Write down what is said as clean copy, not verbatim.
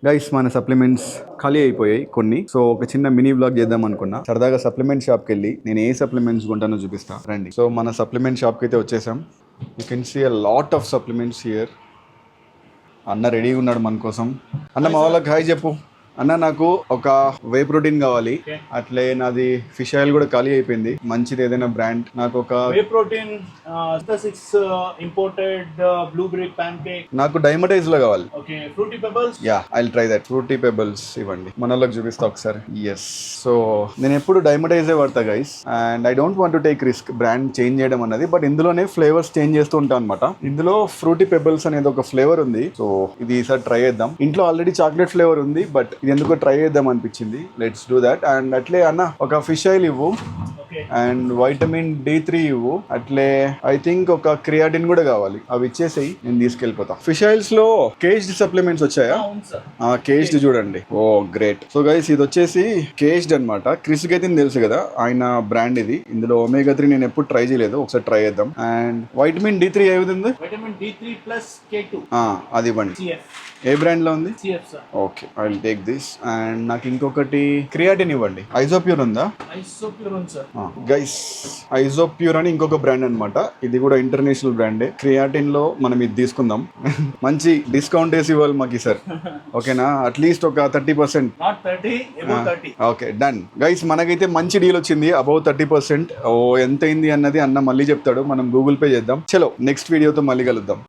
Guys మన supplements ఖాళీ అయిపోయాయి కొన్ని. సో ఒక చిన్న మినీ వ్లాగ్ చేద్దాం అనుకున్నా. సరదాగా సప్లిమెంట్ షాప్కి వెళ్ళి నేను ఏ సప్లిమెంట్స్ కొంటానో చూపిస్తా రండి. సో మన సప్లిమెంట్ షాప్కి అయితే వచ్చేసాం. You can see a lot of supplements here. అన్న రెడీగా ఉన్నాడు మన కోసం. అన్న మా వాళ్ళకి హాయ్ చెప్పు. అన్న నాకు ఒక వే ప్రోటీన్ కావాలి, అట్లే నాది ఫిష్ ఆయిల్ కూడా ఖాళీ అయిపోయింది. మంచిది ఏదైనా బ్రాండ్ నాకు ఒక whey protein imported blueberry pancake. నాకు డైమటైజ్ లో కావాలి. Okay Fruity Pebbles. Yeah I try that. Fruity Pebbles ఇవ్వండి. మన వాళ్ళకి చూపిస్తా ఒకసారి. ఎస్, సో నేను ఎప్పుడు డైమటైజే వాడతా guys, and I don't want to take risk brand change చేయడం అన్నది. బట్ ఇందులోనే ఫ్లేవర్స్ చేంజ్ చేస్తూ ఉంటాం అనమాట. ఇందులో ఫ్రూటీ పెబల్స్ అనేది ఒక ఫ్లేవర్ ఉంది. సో ఇది ఈసారి ట్రై చేద్దాం. ఇంట్లో ఆల్రెడీ చాక్లెట్ ఫ్లేవర్ ఉంది, బట్ ఇది ఎందుకో ట్రై చేద్దాం అనిపించింది. Let's do that. అండ్ అట్లే అన్న ఒక ఫిష్ ఆయిల్ ఇవ్వు, అండ్ వైటమిన్ D3 ఇవ్వు. అట్లే ఐ థింక్ ఒక క్రియాటిన్ కూడా కావాలి. అవి ఇచ్చేసి నేను తీసుకెళ్ళిపోతా. ఫిష్ ఆయిల్స్ లో కేజ్డ్ సప్లిమెంట్స్ వచ్చాయా? కేజ్డ్ చూడండి. ఓ గ్రేట్. సో గైస్ ఇది వచ్చేసి కేజ్డ్ అనమాట. క్రిస్ అయితే తెలుసు కదా, ఆయన బ్రాండ్ ఇది. ఇందులో ఒమేగా 3 నేను ఎప్పుడు ట్రై చేయలేదు, ఒకసారి ట్రై చేద్దాం. అండ్ వైటమిన్ D3 ఏది? Vitamin D3 plus K2. అది ఇవ్వండి. ఏ బ్రాండ్ లో ఉంది? Okay I will take this. And నాకు ఇంకొకటి క్రియాటిన్ ఇవ్వండి. ఐజోప్యూర్ ఉందా? ఐసోప్యూర్ ఉంది సార్. గైస్ ఐజోప్యూర్ అని ఇంకొక బ్రాండ్ అనమాట. ఇది కూడా ఇంటర్నేషనల్ బ్రాండే. క్రియాటిన్ లో మనం ఇది తీసుకుందాం. మంచి డిస్కౌంట్ వేసి ఇవ్వాలి మాకు సార్. ఓకేనా? అట్లీస్ట్ ఒక 30%. Okay done guys. మనకైతే మంచి డీల్ వచ్చింది, అబౌవ్ 30%. ఓ ఎంత అయింది అన్నది అన్న మళ్ళీ చెప్తాడు. మనం గూగుల్ పే చేద్దాం. చలో నెక్స్ట్ వీడియోతో మళ్ళీ కలుద్దాం.